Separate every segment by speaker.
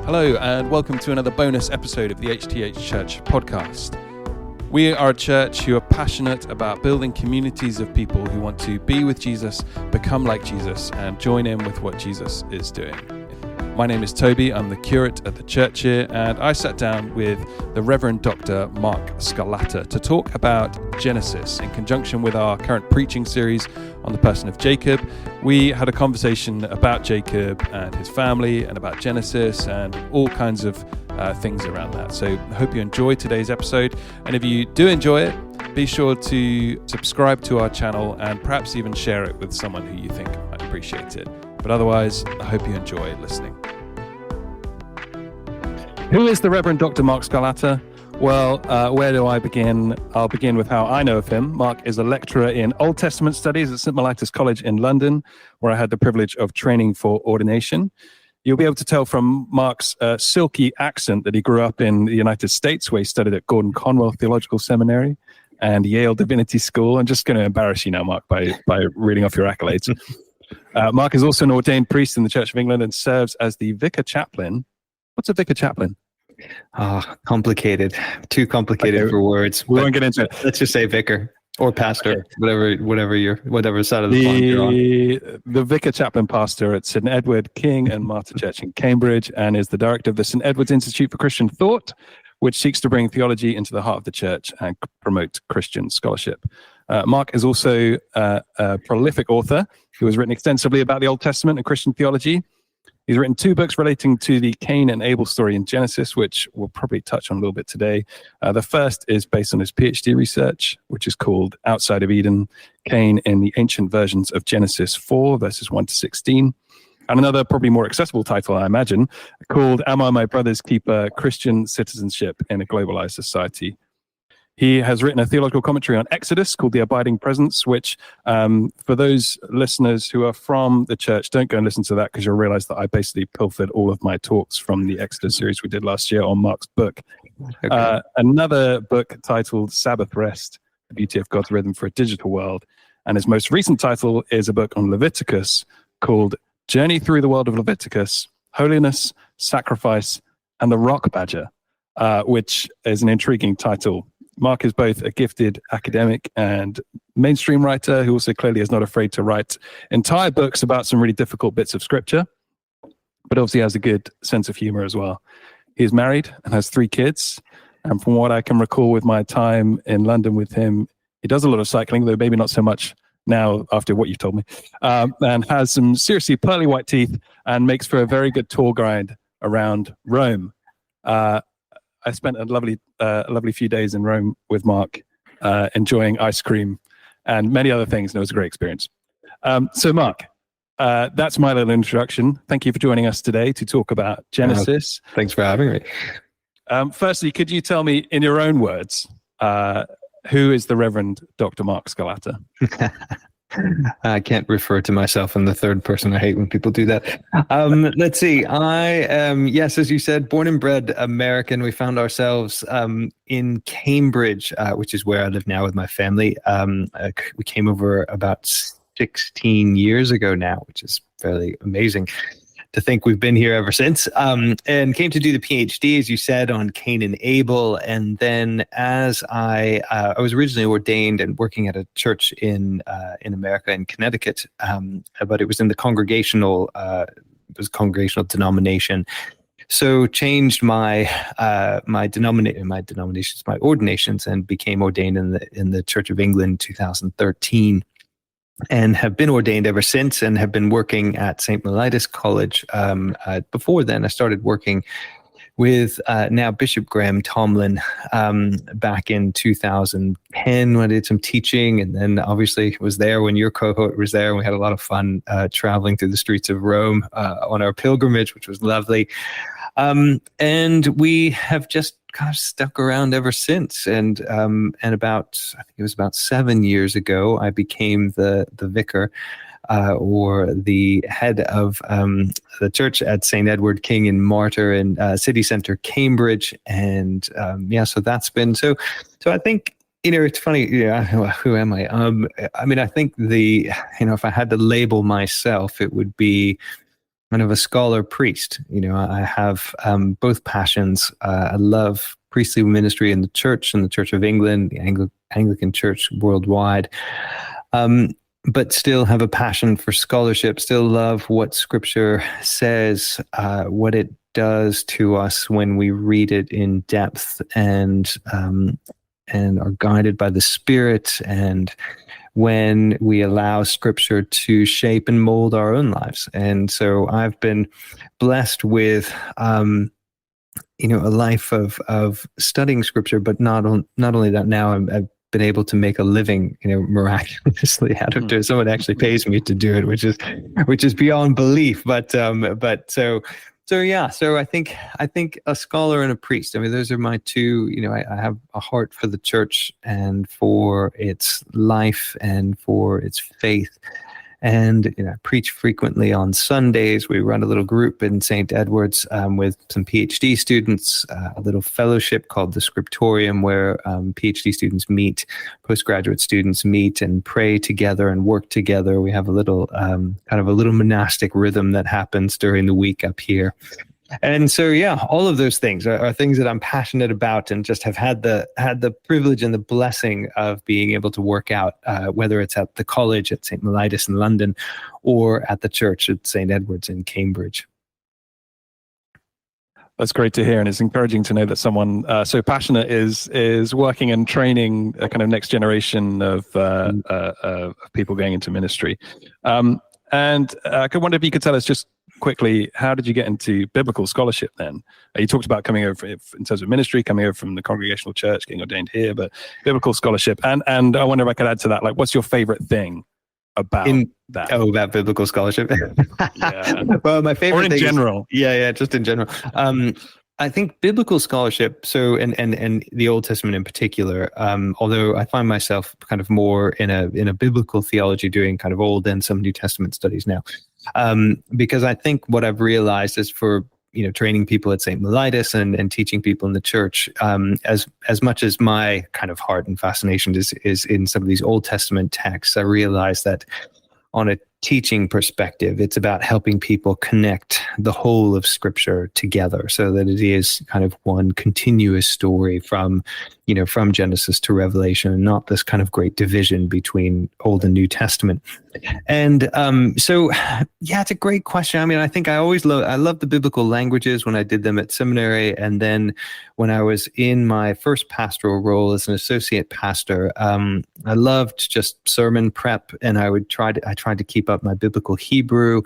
Speaker 1: Hello, and welcome to another bonus episode of the HTH Church podcast. We are a church who are passionate about building communities of people who want to be with Jesus, become like Jesus, and join in with what Jesus is doing. My name is Toby, I'm the curate at the church here, and I sat down with the Reverend Dr. Mark Scarlata to talk about Genesis in conjunction with our current preaching series on the person of Jacob. We had a conversation about Jacob and his family and about Genesis and all kinds of things around that. So I hope you enjoy today's episode, and if you do enjoy it, be sure to subscribe to our channel and perhaps even share it with someone who you think might appreciate it. But otherwise, I hope you enjoy listening. Who is the Reverend Dr. Mark Scarlata? Well, where do I begin? I'll begin with how I know of him. Mark is a lecturer in Old Testament studies at St. Mellitus College in London, where I had the privilege of training for ordination. You'll be able to tell from Mark's silky accent that he grew up in the United States, where he studied at Gordon Conwell Theological Seminary and Yale Divinity School. I'm just going to embarrass you now, Mark, by reading off your accolades. Mark is also an ordained priest in the Church of England and serves as the vicar chaplain. What's a vicar chaplain?
Speaker 2: Complicated. Too complicated for words.
Speaker 1: We won't get into it.
Speaker 2: Let's just say vicar or pastor, whatever side of the pond you're on.
Speaker 1: The vicar chaplain pastor at St. Edward King and Martyr Church in Cambridge, and is the director of the St. Edward's Institute for Christian Thought, which seeks to bring theology into the heart of the church and promote Christian scholarship. Mark is also a prolific author who has written extensively about the Old Testament and Christian theology. He's written 2 books relating to the Cain and Abel story in Genesis, which we'll probably touch on a little bit today. The first is based on his PhD research, which is called Outside of Eden, Cain in the Ancient Versions of Genesis 4, verses 1 to 16. And another, probably more accessible title, I imagine, called Am I My Brother's Keeper? Christian Citizenship in a Globalized Society. He has written a theological commentary on Exodus called The Abiding Presence, which for those listeners who are from the church, don't go and listen to that because you'll realize that I basically pilfered all of my talks from the Exodus series we did last year on Mark's book. Okay. Another book titled Sabbath Rest, The Beauty of God's Rhythm for a Digital World. And his most recent title is a book on Leviticus called Journey Through the World of Leviticus, Holiness, Sacrifice, and the Rock Badger, which is an intriguing title. Mark is both a gifted academic and mainstream writer who also clearly is not afraid to write entire books about some really difficult bits of scripture, but obviously has a good sense of humor as well. He's married and has 3 kids. And from what I can recall with my time in London with him, he does a lot of cycling, though maybe not so much now after what you've told me, and has some seriously pearly white teeth and makes for a very good tour guide around Rome. I spent a lovely few days in Rome with Mark, enjoying ice cream and many other things, and it was a great experience. So Mark, that's my little introduction. Thank you for joining us today to talk about Genesis.
Speaker 2: Thanks for having me.
Speaker 1: Firstly, could you tell me in your own words, who is the Reverend Dr. Mark Scarlata?
Speaker 2: I can't refer to myself in the third person. I hate when people do that. Let's see. I am, yes, as you said, born and bred American. We found ourselves in Cambridge, which is where I live now with my family. We came over about 16 years ago now, which is fairly amazing to think we've been here ever since, and came to do the PhD, as you said, on Cain and Abel. And then as I was originally ordained and working at a church in America, in Connecticut, but it was in the congregational denomination. So changed my ordinations, and became ordained in the Church of England in 2013. And have been ordained ever since, and have been working at St. Mellitus College. Before then, I started working with now Bishop Graham Tomlin back in 2010 when I did some teaching, and then obviously was there when your cohort was there, and we had a lot of fun traveling through the streets of Rome on our pilgrimage, which was lovely. And we have just kind of stuck around ever since. And about, I think it was about 7 years ago, I became the vicar or the head of the church at St. Edward King and Martyr in city centre Cambridge. And so that's been so I think, it's funny, who am I? I mean, I think if I had to label myself, it would be kind of a scholar priest. I have both passions. I love priestly ministry in the Church, and the Church of England, the Anglican Church worldwide, but still have a passion for scholarship, still love what Scripture says, what it does to us when we read it in depth and are guided by the Spirit, and when we allow Scripture to shape and mold our own lives. And so I've been blessed with a life of studying Scripture, but not only that. Now I've been able to make a living, miraculously out of it. Someone actually pays me to do it, which is beyond belief. But so I think a scholar and a priest. I mean, those are my two. I have a heart for the Church and for its life and for its faith. And I preach frequently on Sundays. We run a little group in St. Edward's with some PhD students, a little fellowship called the Scriptorium, where PhD students meet, postgraduate students meet and pray together and work together. We have a little kind of a little monastic rhythm that happens during the week up here. And so, all of those things are things that I'm passionate about, and just have had the privilege and the blessing of being able to work out, whether it's at the college at St. Mellitus in London or at the church at St. Edward's in Cambridge.
Speaker 1: That's great to hear, and it's encouraging to know that someone so passionate is working and training a kind of next generation of people going into ministry. And I wonder if you could tell us just quickly, how did you get into biblical scholarship then? You talked about coming over in terms of ministry, coming over from the Congregational Church, getting ordained here, but biblical scholarship. And I wonder if I could add to that, like, what's your favorite thing about that?
Speaker 2: Oh, about biblical scholarship?
Speaker 1: Yeah.
Speaker 2: Well, my favorite
Speaker 1: or in
Speaker 2: thing
Speaker 1: general.
Speaker 2: Just in general. I think biblical scholarship, so and the Old Testament in particular, although I find myself kind of more in a biblical theology, doing kind of Old and some New Testament studies now, because I think what I've realized is for training people at St. Mellitus and teaching people in the church, as much as my kind of heart and fascination is in some of these Old Testament texts, I realize that on a teaching perspective, it's about helping people connect the whole of Scripture together, so that it is kind of one continuous story from Genesis to Revelation, and not this kind of great division between Old and New Testament. And so it's a great question. I mean, I think I love the biblical languages when I did them at seminary, and then when I was in my first pastoral role as an associate pastor, I loved just sermon prep, and I tried to keep up my biblical Hebrew.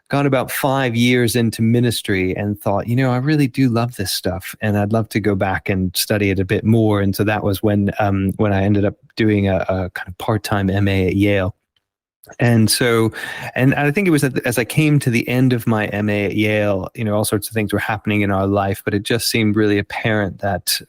Speaker 2: Got about 5 years into ministry and thought, I really do love this stuff, and I'd love to go back and study it a bit more. And so that was when I ended up doing a kind of part-time MA at Yale. And so, and I think it was as I came to the end of my MA at Yale, all sorts of things were happening in our life, but it just seemed really apparent that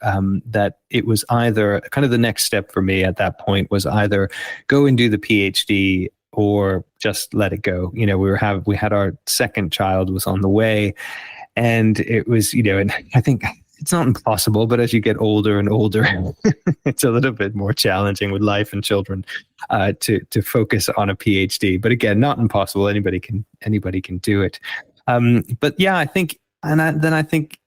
Speaker 2: it was either kind of the next step for me at that point was either go and do the PhD or just let it go. We had our second child was on the way, and it was, and I think it's not impossible, but as you get older and older, it's a little bit more challenging with life and children to focus on a PhD. But again, not impossible. Anybody can do it. But I think, I think,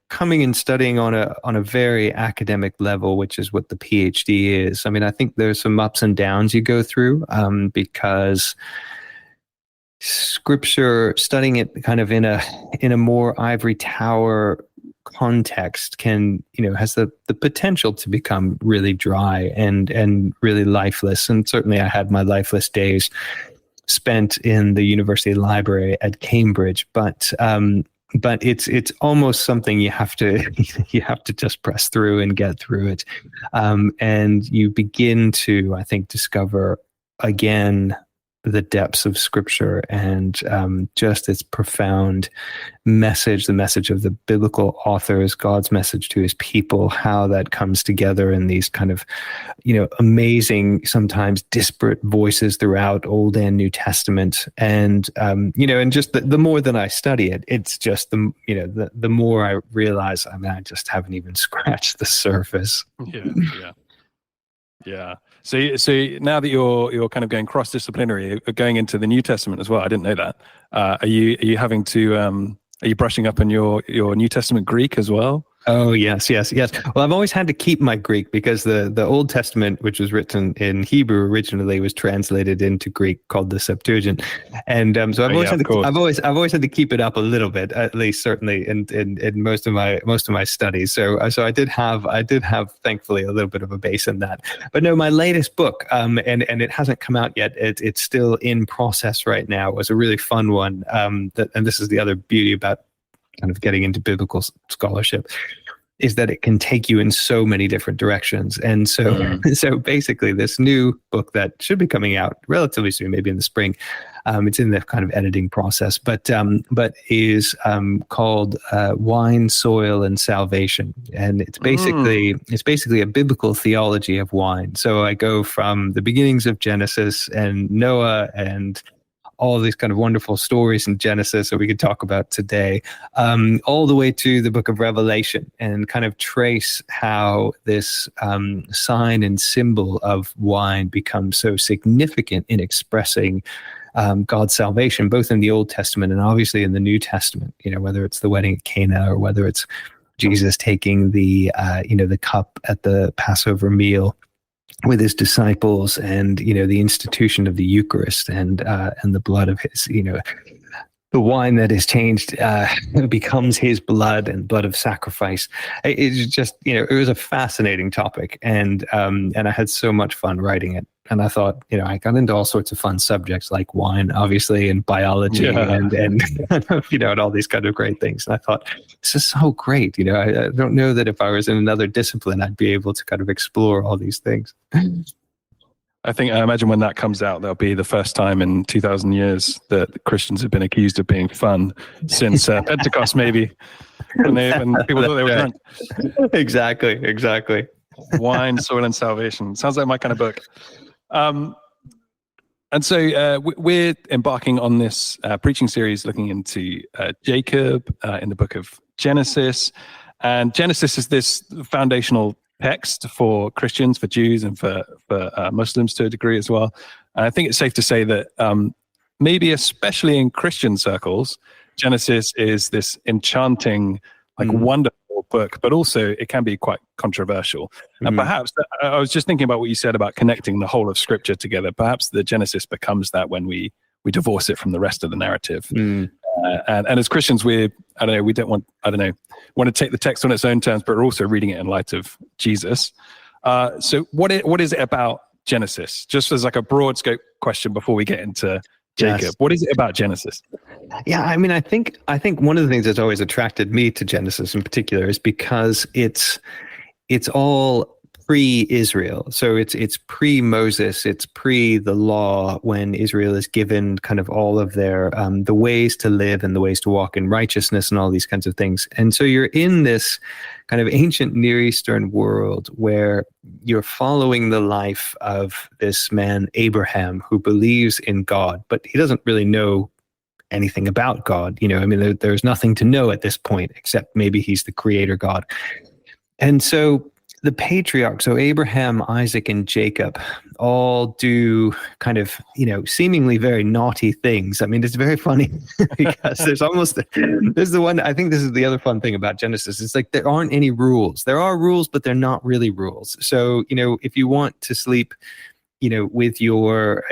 Speaker 2: coming and studying on a very academic level, which is what the PhD is. I mean, I think there's some ups and downs you go through because Scripture, studying it kind of in a more ivory tower context can, has the potential to become really dry and really lifeless. And certainly I had my lifeless days spent in the university library at Cambridge, but it's almost something you have to just press through and get through it. And you begin to, I think, discover again the depths of Scripture and just its profound message, the message of the biblical authors, God's message to his people, how that comes together in these kind of, amazing, sometimes disparate voices throughout Old and New Testament. And, and just the more that I study it, it's just the more I realize, I just haven't even scratched the surface.
Speaker 1: Yeah. Yeah. So now that you're kind of going cross-disciplinary, going into the New Testament as well. I didn't know that. Are you having to are you brushing up on your New Testament Greek as well?
Speaker 2: Oh, yes, yes, yes. Well, I've always had to keep my Greek because the Old Testament, which was written in Hebrew originally, was translated into Greek called the Septuagint, and so
Speaker 1: Oh, yeah, of course.
Speaker 2: I've always had to keep it up a little bit, at least certainly in most of my studies. So I did have thankfully a little bit of a base in that. But no, my latest book, and it hasn't come out yet. It's still in process right now. It was a really fun one. And this is the other beauty about kind of getting into biblical scholarship, is that it can take you in so many different directions. And so, so basically this new book that should be coming out relatively soon, maybe in the spring, it's in the kind of editing process, but is called Wine, Soil, and Salvation. And it's basically a biblical theology of wine. So I go from the beginnings of Genesis and Noah and all these kind of wonderful stories in Genesis that we could talk about today, all the way to the book of Revelation, and kind of trace how this sign and symbol of wine becomes so significant in expressing God's salvation, both in the Old Testament and obviously in the New Testament, whether it's the wedding at Cana or whether it's Jesus taking the cup at the Passover meal with his disciples, and the institution of the Eucharist, and the blood of his, the wine that is changed becomes his blood, and blood of sacrifice. It's just, it was a fascinating topic, and I had so much fun writing it. And I thought, I got into all sorts of fun subjects like wine, obviously, and biology, and and all these kind of great things. And I thought, this is so great. I don't know that if I was in another discipline, I'd be able to kind of explore all these things.
Speaker 1: I imagine when that comes out, that'll be the first time in 2,000 years that Christians have been accused of being fun since Pentecost, maybe, when people thought they were drunk.
Speaker 2: Exactly.
Speaker 1: Wine, Soil, and Salvation. Sounds like my kind of book. And so we're embarking on this preaching series looking into Jacob in the book of Genesis. And Genesis is this foundational text for Christians, for Jews, and for Muslims to a degree as well. And I think it's safe to say that maybe especially in Christian circles, Genesis is this enchanting, wonderful book, but also it can be quite controversial. And perhaps, I was just thinking about what you said about connecting the whole of Scripture together. Perhaps the Genesis becomes that when we divorce it from the rest of the narrative. And as Christians, we don't want to take the text on its own terms, but we're also reading it in light of Jesus. So what is it about Genesis? Just as like a broad scope question before we get into Jacob. Yes. What is it about Genesis?
Speaker 2: Yeah, I mean, I think one of the things that's always attracted me to Genesis in particular is because it's all pre-Israel. So it's pre-Moses, it's pre the law, when Israel is given kind of all of their the ways to live and the ways to walk in righteousness and all these kinds of things. And so you're in this kind of ancient Near Eastern world where you're following the life of this man, Abraham, who believes in God, but he doesn't really know anything about God. I mean, there's nothing to know at this point, except maybe he's the creator God. And so the patriarchs, so Abraham, Isaac, and Jacob, all do kind of, seemingly very naughty things. I mean, it's very funny because I think this is the other fun thing about Genesis. It's like there aren't any rules. There are rules, but they're not really rules. So, if you want to sleep, with your,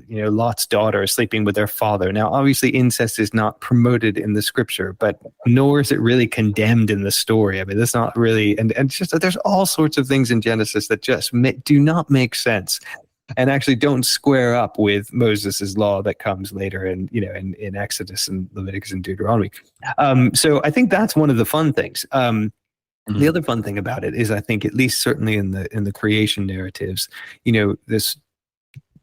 Speaker 2: Lot's daughter sleeping with their father. Now, obviously, incest is not promoted in the scripture, but nor is it really condemned in the story. I mean, that's not really, and it's just that there's all sorts of things in Genesis that just do not make sense, and actually don't square up with Moses's law that comes later in Exodus and Leviticus and Deuteronomy. So I think that's one of the fun things. The other fun thing about it is, I think, at least certainly in the creation narratives, this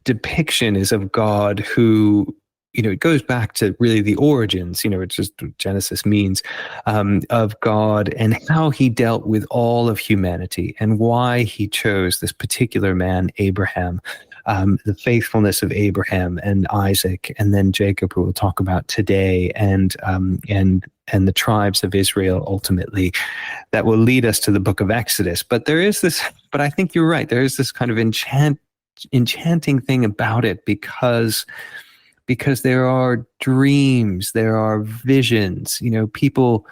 Speaker 2: depiction is of God who, it goes back to really the origins, it's just what Genesis means, of God, and how he dealt with all of humanity and why he chose this particular man, Abraham, the faithfulness of Abraham and Isaac, and then Jacob, who we'll talk about today, and the tribes of Israel ultimately, that will lead us to the book of Exodus. But I think you're right. There is this kind of enchanting thing about it, because there are dreams, there are visions. People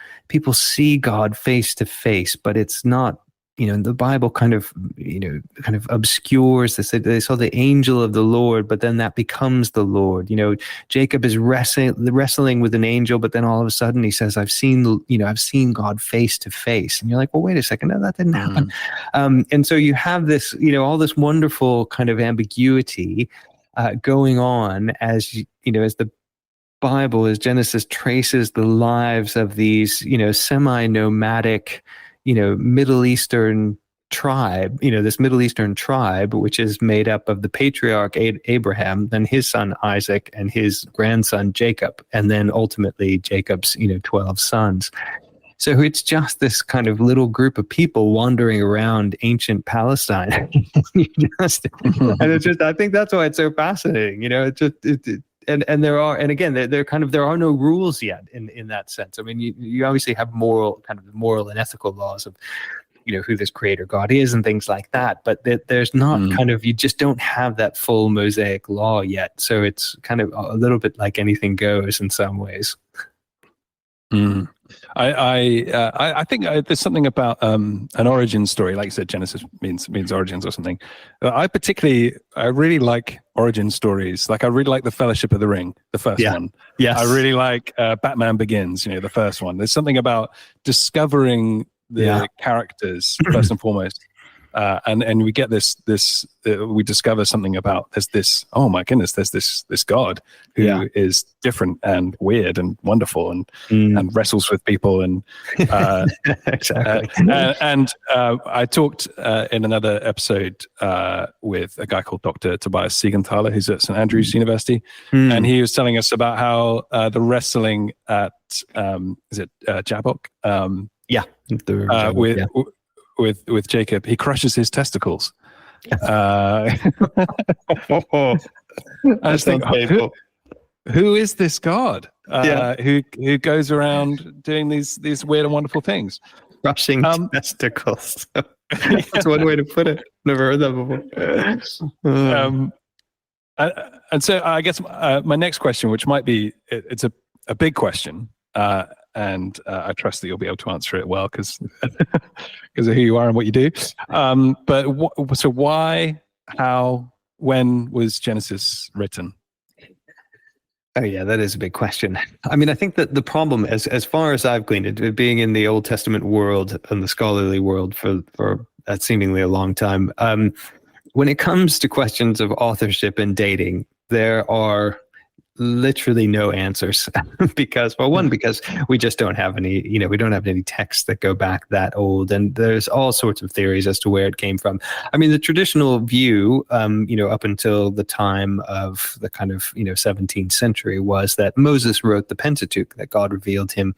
Speaker 2: see God face to face, but it's not. The Bible kind of obscures this. They saw the angel of the Lord, but then that becomes the Lord. Jacob is wrestling with an angel, but then all of a sudden he says, I've seen God face to face. And you're like, well, wait a second, no, that didn't happen. And so you have this, all this wonderful kind of ambiguity going on as the Bible, as Genesis traces the lives of these, semi-nomadic, Middle Eastern tribe, this Middle Eastern tribe, which is made up of the patriarch Abraham, then his son Isaac, and his grandson Jacob, and then ultimately Jacob's, 12 sons. So it's just this kind of little group of people wandering around ancient Palestine. And it's just, I think that's why it's so fascinating. And there are no rules yet in that sense. I mean, you obviously have moral and ethical laws of, who this creator God is and things like that. But there's not you just don't have that full Mosaic law yet. So it's kind of a little bit like anything goes in some ways.
Speaker 1: I think there's something about an origin story, like you said, Genesis means origins or something. I really like origin stories. Like I really like the Fellowship of the Ring, the first one.
Speaker 2: Yes.
Speaker 1: I really like Batman Begins, the first one. There's something about discovering the characters first and foremost. And we get we discover something about there's this God who is different and weird and wonderful and wrestles with people and
Speaker 2: exactly.
Speaker 1: And I talked in another episode with a guy called Dr. Tobias Siegenthaler, who's at St. Andrews University, and he was telling us about how the wrestling at Jabbok? With Jacob, he crushes his testicles. I was thinking, who is this God who goes around doing these weird and wonderful things?
Speaker 2: Crushing testicles. That's one way to put it. Never heard that before.
Speaker 1: And so I guess my next question, which might be, it's a big question, and I trust that you'll be able to answer it well because of who you are and what you do. So why, how, when was Genesis written?
Speaker 2: Oh yeah, that is a big question. I mean, I think that the problem, as far as I've gleaned it, being in the Old Testament world and the scholarly world for seemingly a long time, when it comes to questions of authorship and dating, there are literally no answers because we just don't have any, we don't have any texts that go back that old, and there's all sorts of theories as to where it came from. I mean, the traditional view, up until the time of the kind of 17th century was that Moses wrote the Pentateuch, that God revealed to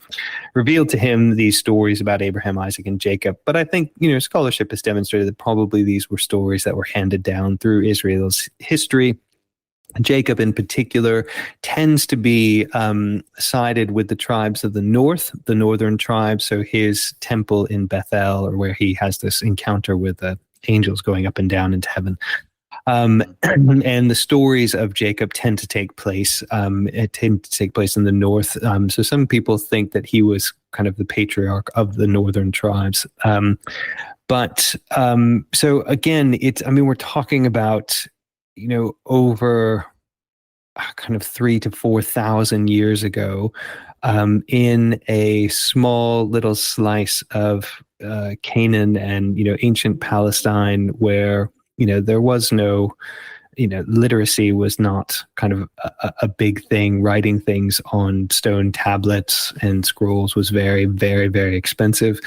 Speaker 2: him these stories about Abraham, Isaac, and Jacob. But I think scholarship has demonstrated that probably these were stories that were handed down through Israel's history. Jacob in particular tends to be sided with the tribes of the north, the northern tribes. So his temple in Bethel, or where he has this encounter with the angels going up and down into heaven. And the stories of Jacob tend to take place in the north. So some people think that he was kind of the patriarch of the northern tribes. So again, we're talking about over kind of 3,000 to 4,000 years ago, in a small little slice of Canaan and ancient Palestine, where there was no literacy was not kind of a big thing. Writing things on stone tablets and scrolls was very, very, very expensive.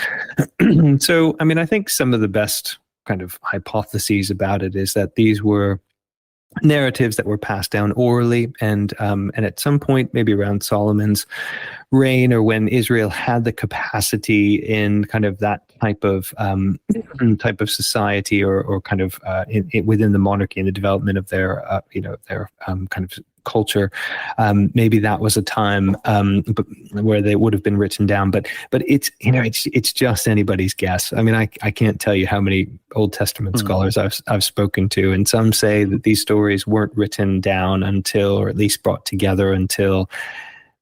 Speaker 2: So I think some of the best kind of hypotheses about it is that these were narratives that were passed down orally, and at some point, maybe around Solomon's reign, or when Israel had the capacity in kind of that type of society, or kind of within the monarchy and the development of their kind of culture, maybe that was a time where they would have been written down. But it's just anybody's guess. I mean, I can't tell you how many Old Testament scholars I've spoken to, and some say that these stories weren't written down until, or at least brought together until,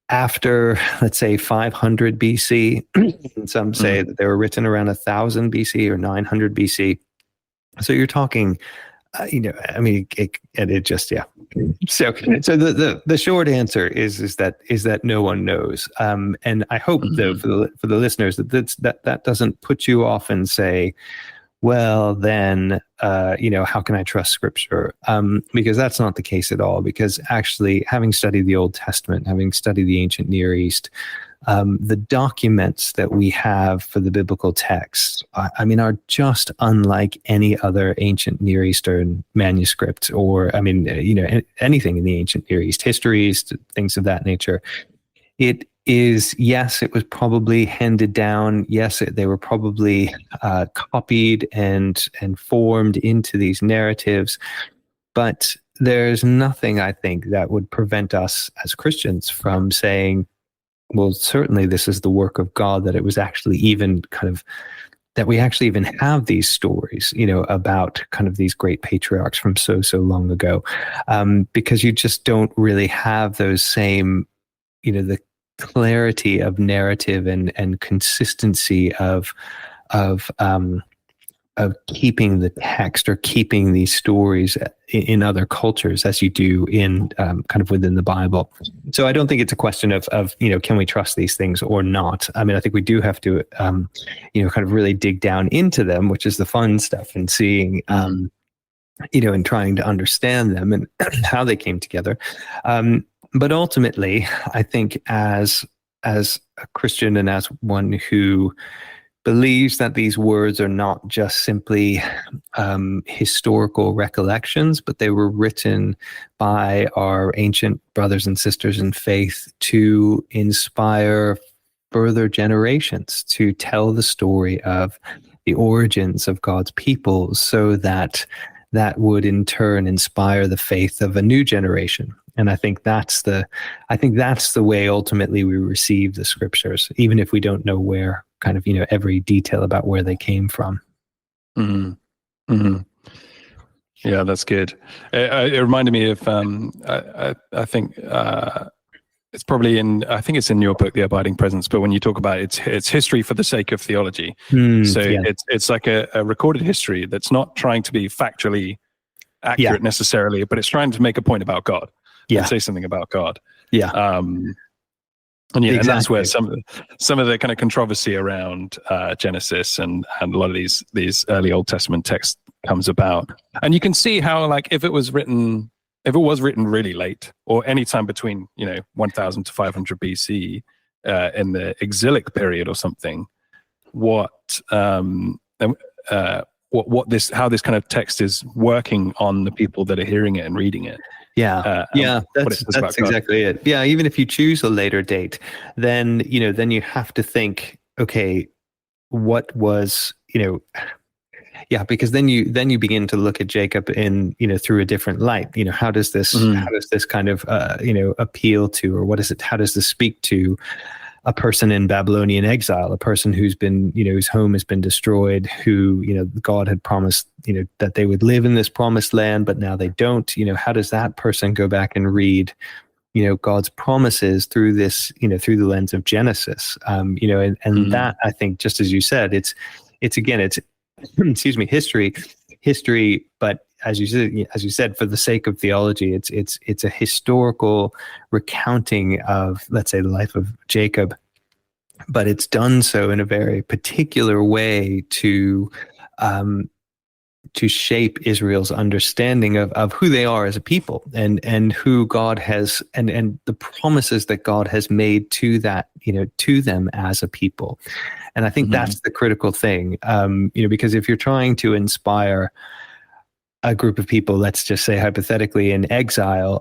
Speaker 2: after, let's say, 500 BC. And some say that they were written around 1000 BC or 900 BC. So you're talking, I mean, it just, yeah. So the short answer is that no one knows. And I hope, though, for the listeners, that doesn't put you off and say, well, then, how can I trust Scripture? Because that's not the case at all. Because actually, having studied the Old Testament, having studied the ancient Near East, the documents that we have for the biblical texts, I mean, are just unlike any other ancient Near Eastern manuscript, or, I mean, anything in the ancient Near East, histories, things of that nature. It is, yes, it was probably handed down. Yes, they were probably copied and formed into these narratives. But there's nothing, I think, that would prevent us as Christians from saying, well, certainly this is the work of God, that it was actually even kind of, that we actually even have these stories, about kind of these great patriarchs from so long ago, because you just don't really have those same, the clarity of narrative and consistency of keeping the text, or keeping these stories in other cultures, as you do in kind of within the Bible. So I don't think it's a question of can we trust these things or not? I mean, I think we do have to kind of really dig down into them, which is the fun stuff, and seeing and trying to understand them and how they came together. But ultimately, I think as a Christian, and as one who believes that these words are not just simply historical recollections, but they were written by our ancient brothers and sisters in faith to inspire further generations, to tell the story of the origins of God's people, so that would in turn inspire the faith of a new generation. And I think that's the way ultimately we receive the Scriptures, even if we don't know where kind of every detail about where they came from.
Speaker 1: Mm-hmm. Mm-hmm. Yeah, that's good. It reminded me of I think it's probably it's in your book, The Abiding Presence. But when you talk about it's history for the sake of theology, it's like a recorded history that's not trying to be factually accurate necessarily, but it's trying to make a point about God. And say something about God. And exactly. And that's where some of the kind of controversy around Genesis and a lot of these early Old Testament texts comes about. And you can see how, like, if it was written really late, or any time between 1000 to 500 BC in the exilic period or something, how this kind of text is working on the people that are hearing it and reading it. That's exactly it. Yeah, even if you choose a later date, then you have to think, okay, what was because then you begin to look at Jacob in through a different light. How does this kind of appeal to, or what is it? How does this speak to a person in Babylonian exile, a person who's been, whose home has been destroyed, who, God had promised, that they would live in this promised land, but now they don't. How does that person go back and read, God's promises through this, through the lens of Genesis? That, I think, just as you said, it's excuse me, history, but as you said, for the sake of theology, it's a historical recounting of, let's say, the life of Jacob, but it's done so in a very particular way to shape Israel's understanding of who they are as a people, and who God has, and the promises that God has made to them as a people. And I think that's the critical thing, because if you're trying to inspire
Speaker 2: a group of people, let's just say hypothetically in exile,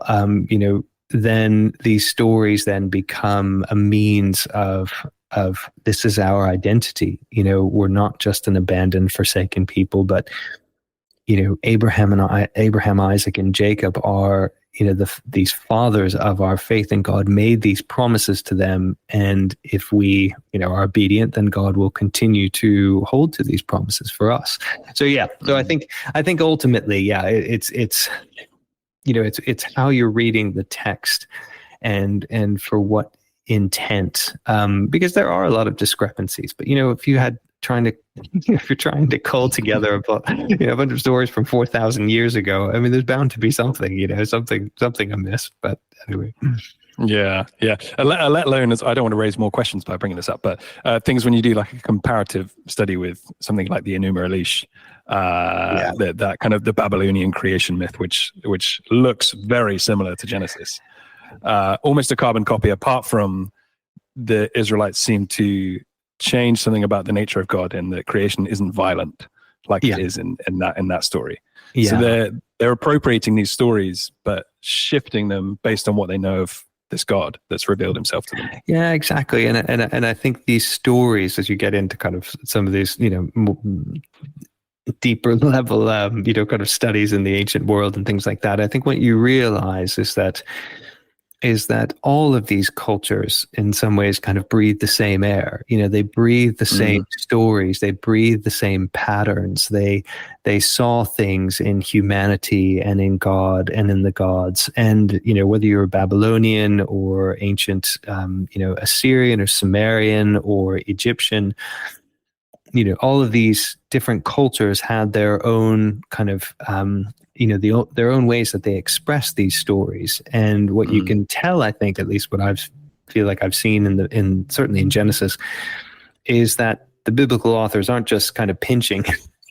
Speaker 2: then these stories then become a means of this is our identity. We're not just an abandoned, forsaken people, but Abraham, Isaac, and Jacob are these fathers of our faith in God, made these promises to them, and if we are obedient, then God will continue to hold to these promises for us. So I think ultimately, it's how you're reading the text and for what intent, because there are a lot of discrepancies. But if you're trying to cull together a bunch of stories from 4,000 years ago, I mean, there's bound to be something, something amiss. But anyway.
Speaker 1: Yeah. Let alone, as I don't want to raise more questions by bringing this up, but things when you do like a comparative study with something like the Enuma Elish, that kind of the Babylonian creation myth, which looks very similar to Genesis, almost a carbon copy, apart from the Israelites seem to change something about the nature of God, and that creation isn't violent like it is in that story. Yeah. So they're appropriating these stories, but shifting them based on what they know of this God that's revealed himself to them.
Speaker 2: Yeah, exactly. And I think these stories, as you get into kind of some of these, deeper level, kind of studies in the ancient world and things like that, I think what you realize is that all of these cultures in some ways kind of breathe the same air. They breathe the same stories, they breathe the same patterns. They saw things in humanity and in God and in the gods. And whether you're Babylonian or ancient Assyrian or Sumerian or Egyptian, all of these different cultures had their own kind of their own ways that they express these stories. And what you can tell, I think, at least what feel like I've seen in certainly in Genesis, is that the biblical authors aren't just kind of pinching,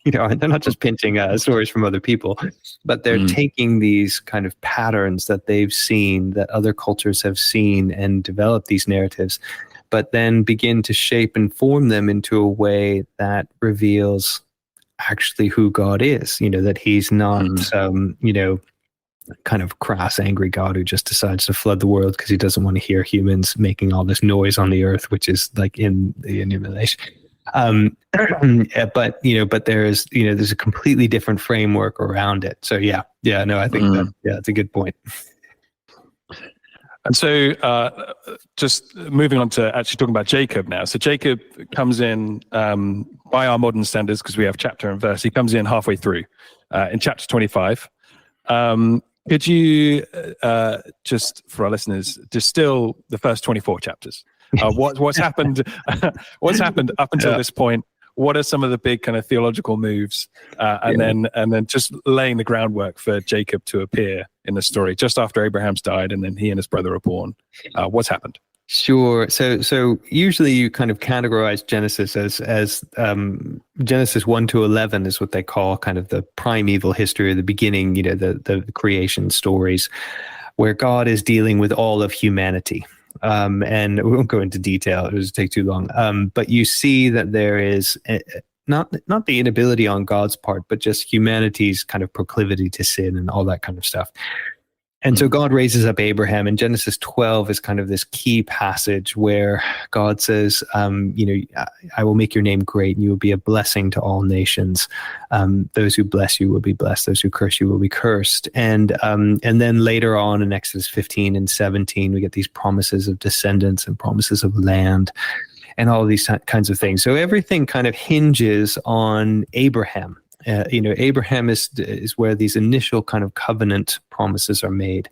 Speaker 2: they're not just pinching stories from other people, but they're taking these kind of patterns that they've seen, that other cultures have seen, and develop these narratives, but then begin to shape and form them into a way that reveals actually who God is, that he's not, kind of crass, angry God who just decides to flood the world because he doesn't want to hear humans making all this noise on the earth, which is like in the Enuma Elish. But there's a completely different framework around it. So I think that's a good point.
Speaker 1: And so just moving on to actually talking about Jacob now. So Jacob comes in, by our modern standards, because we have chapter and verse, he comes in halfway through in chapter 25. Could you just, for our listeners, distill the first 24 chapters? What's happened? What's happened up until this point? What are some of the big kind of theological moves, and then just laying the groundwork for Jacob to appear in the story just after Abraham's died, and then he and his brother are born? What's happened?
Speaker 2: Sure. So usually you kind of categorize Genesis as Genesis 1 to 11 is what they call kind of the primeval history, or the beginning, the creation stories, where God is dealing with all of humanity. And we won't go into detail; it would just take too long. But you see that there is not the inability on God's part, but just humanity's kind of proclivity to sin and all that kind of stuff. And so God raises up Abraham, and Genesis 12 is kind of this key passage where God says, I will make your name great and you will be a blessing to all nations. Those who bless you will be blessed. Those who curse you will be cursed. And then later on in Exodus 15 and 17, we get these promises of descendants and promises of land and all of these kinds of things. So everything kind of hinges on Abraham. Abraham is where these initial kind of covenant promises are made.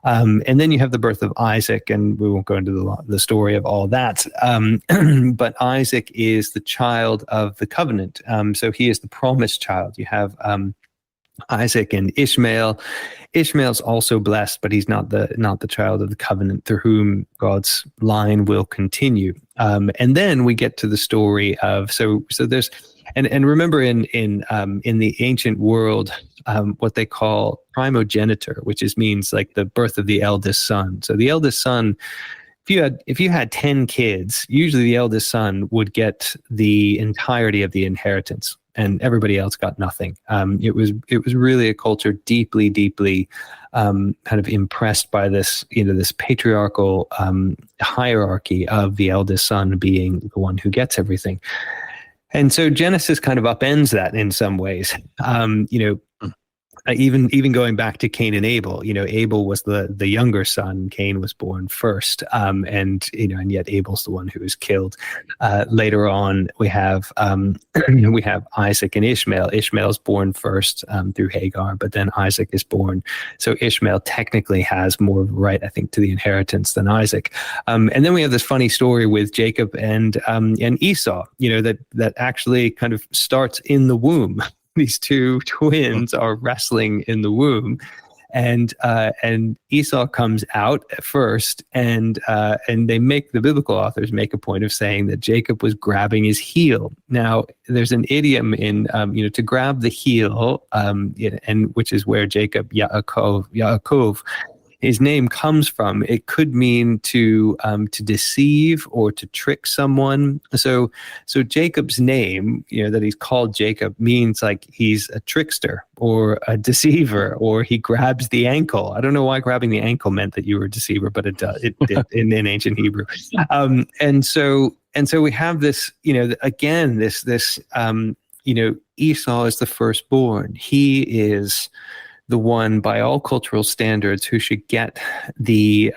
Speaker 2: And then you have the birth of Isaac, and we won't go into the story of all that. But Isaac is the child of the covenant. So he is the promised child. You have Isaac and Ishmael. Ishmael's also blessed, but he's not the child of the covenant through whom God's line will continue. And then we get to the story of so there's and remember in the ancient world what they call primogeniture, which means like the birth of the eldest son. So the eldest son, if you had 10 kids, usually the eldest son would get the entirety of the inheritance. and everybody else got nothing. It was really a culture deeply kind of impressed by this, this patriarchal hierarchy of the eldest son being the one who gets everything. And so Genesis kind of upends that in some ways. Even going back to Cain and Abel, Abel was the younger son. Cain was born first, and yet Abel's the one who was killed. Later on, we have we have Isaac and Ishmael. Ishmael's born first through Hagar, but then Isaac is born. So Ishmael technically has more right, I think, to the inheritance than Isaac. And then we have this funny story with Jacob and Esau. That actually kind of starts in the womb. These two twins are wrestling in the womb, and Esau comes out first, and the biblical authors make a point of saying that Jacob was grabbing his heel. Now, there's an idiom in to grab the heel, and which is where Jacob Yaakov, his name comes from. It could mean to deceive or to trick someone. So Jacob's name, that he's called Jacob, means like he's a trickster or a deceiver, or he grabs the ankle. I don't know why grabbing the ankle meant that you were a deceiver, but it did in ancient Hebrew. And so we have this, again, this Esau is the firstborn. He is the one, by all cultural standards, who should get the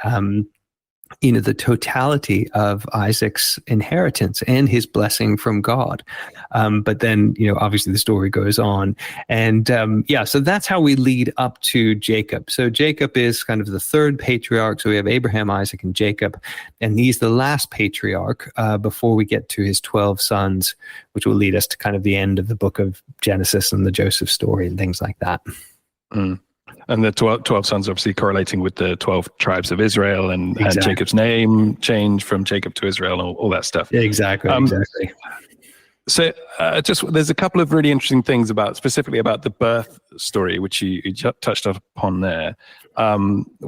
Speaker 2: the totality of Isaac's inheritance and his blessing from God. But then, obviously the story goes on. And so that's how we lead up to Jacob. So Jacob is kind of the third patriarch. So we have Abraham, Isaac, and Jacob. And he's the last patriarch before we get to his 12 sons, which will lead us to kind of the end of the book of Genesis and the Joseph story and things like that.
Speaker 1: Mm. And the 12 sons obviously correlating with the 12 tribes of Israel and Jacob's name change from Jacob to Israel and all that stuff.
Speaker 2: Yeah, exactly.
Speaker 1: So there's a couple of really interesting things specifically about the birth story, which you touched upon there.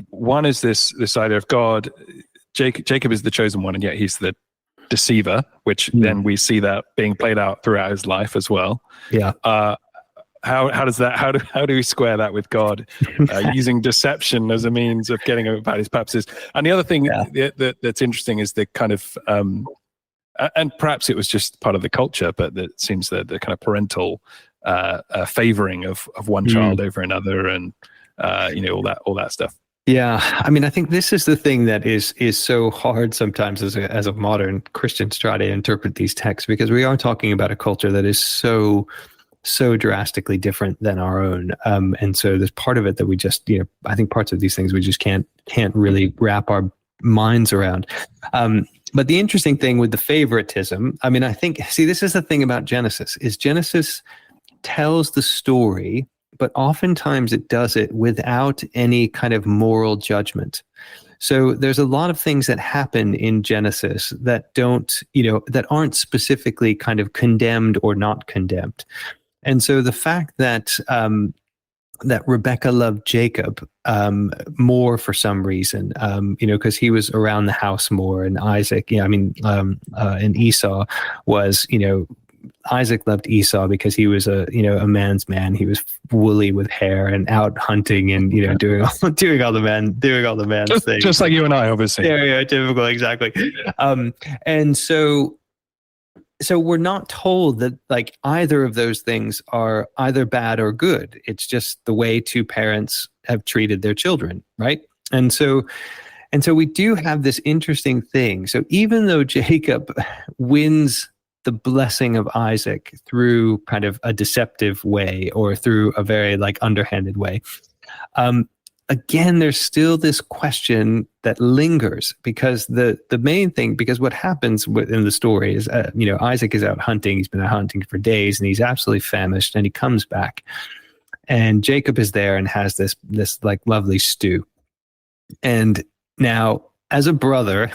Speaker 1: One is this idea of God. Jacob is the chosen one, and yet he's the deceiver, which then we see that being played out throughout his life as well.
Speaker 2: Yeah.
Speaker 1: How do we square that with God using deception as a means of getting about his purposes? And the other thing that's interesting is the kind of and perhaps it was just part of the culture, but it seems that the kind of parental favoring of one child over another, and all that stuff.
Speaker 2: Yeah, I mean, I think this is the thing that is so hard sometimes as a modern Christian to try to interpret these texts, because we are talking about a culture that is so drastically different than our own. And so there's part of it that we just, I think parts of these things we just can't really wrap our minds around. But the interesting thing with the favoritism, I mean, this is the thing about Genesis, is Genesis tells the story, but oftentimes it does it without any kind of moral judgment. So there's a lot of things that happen in Genesis that that aren't specifically kind of condemned or not condemned. And so the fact that that Rebecca loved Jacob more for some reason, because he was around the house more, and Isaac, and Esau was, Isaac loved Esau because he was a man's man. He was woolly with hair and out hunting and doing all the man things.
Speaker 1: Just like you and I, obviously.
Speaker 2: Yeah, typical, exactly. And so we're not told that like either of those things are either bad or good. It's just the way two parents have treated their children, right? And so we do have this interesting thing. So even though Jacob wins the blessing of Isaac through kind of a deceptive way or through a very like underhanded way, again, there's still this question that lingers, because the main thing, because what happens in the story is, Isaac is out hunting. He's been out hunting for days and he's absolutely famished, and he comes back and Jacob is there and has this like lovely stew. And now, as a brother,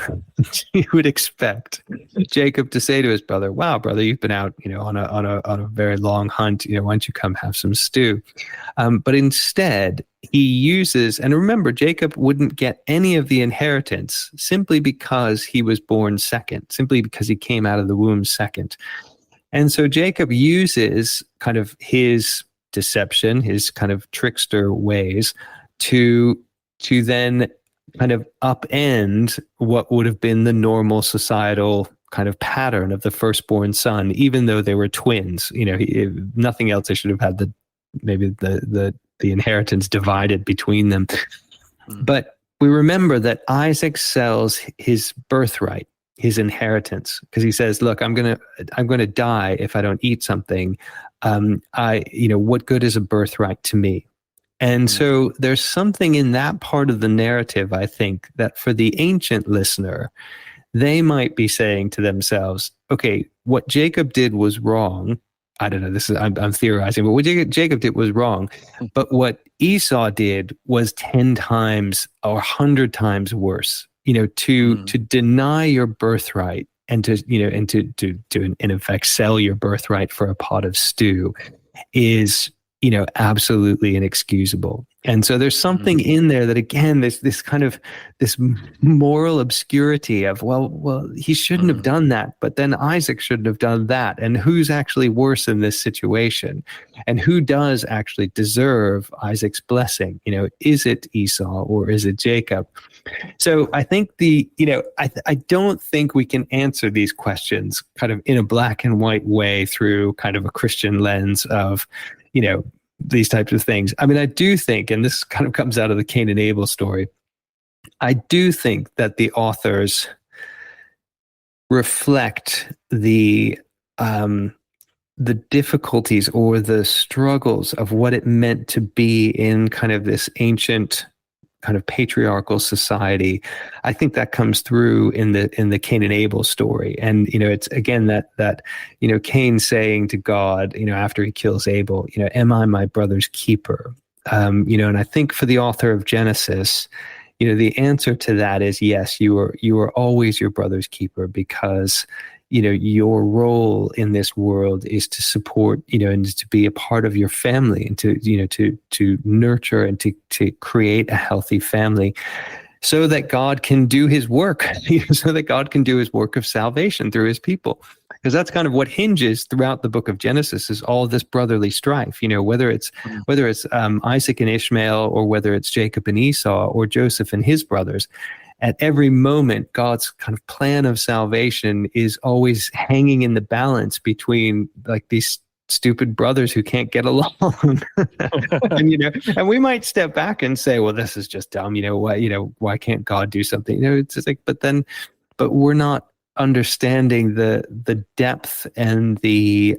Speaker 2: you would expect Jacob to say to his brother, "Wow, brother, you've been out, on a very long hunt. Why don't you come have some stew?" But instead, he uses, and remember, Jacob wouldn't get any of the inheritance simply because he was born second, simply because he came out of the womb second. And so Jacob uses kind of his deception, his kind of trickster ways, to then kind of upend what would have been the normal societal kind of pattern of the firstborn son, even though they were twins. If nothing else, they should have had the inheritance divided between them. But we remember that Isaac sells his birthright, his inheritance, because he says, "Look, I'm gonna die if I don't eat something. What good is a birthright to me?" And so there's something in that part of the narrative, I think, that for the ancient listener, they might be saying to themselves, "Okay, what Jacob did was wrong." I don't know. I'm theorizing, but what Jacob did was wrong. But what Esau did was 10 times or 100 times worse. To deny your birthright and to in effect sell your birthright for a pot of stew is absolutely inexcusable. And so there's something in there that, again, this kind of this moral obscurity of, well, he shouldn't have done that, but then Isaac shouldn't have done that. And who's actually worse in this situation? And who does actually deserve Isaac's blessing? Is it Esau or is it Jacob? So I think I don't think we can answer these questions kind of in a black and white way through kind of a Christian lens of, these types of things. I mean, I do think, and this kind of comes out of the Cain and Abel story, I do think that the authors reflect the difficulties or the struggles of what it meant to be in kind of this ancient kind of patriarchal society. I think that comes through in the Cain and Abel story. And, it's again that Cain saying to God, after he kills Abel, am I my brother's keeper? And I think for the author of Genesis, the answer to that is yes, you are always your brother's keeper, because your role in this world is to support, and to be a part of your family, and to nurture and to create a healthy family, so that God can do his work, so that God can do his work of salvation through his people. Because that's kind of what hinges throughout the book of Genesis, is all this brotherly strife, whether it's Isaac and Ishmael, or whether it's Jacob and Esau, or Joseph and his brothers. At every moment, God's kind of plan of salvation is always hanging in the balance between like these stupid brothers who can't get along. and we might step back and say, well, this is just dumb. Why can't God do something? It's just like, but we're not understanding the depth and the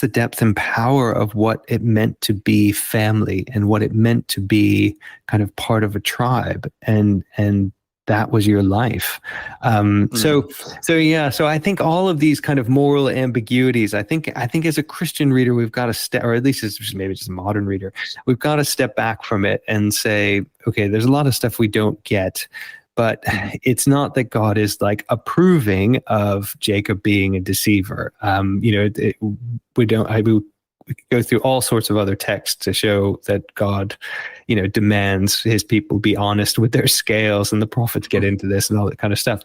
Speaker 2: the depth and power of what it meant to be family, and what it meant to be kind of part of a tribe, and that was your life. So I think all of these kind of moral ambiguities, I think as a Christian reader, we've got to or at least as maybe just a modern reader, we've got to step back from it and say, okay, there's a lot of stuff we don't get. But it's not that God is like approving of Jacob being a deceiver. We could go through all sorts of other texts to show that God, demands his people be honest with their scales, and the prophets get into this and all that kind of stuff.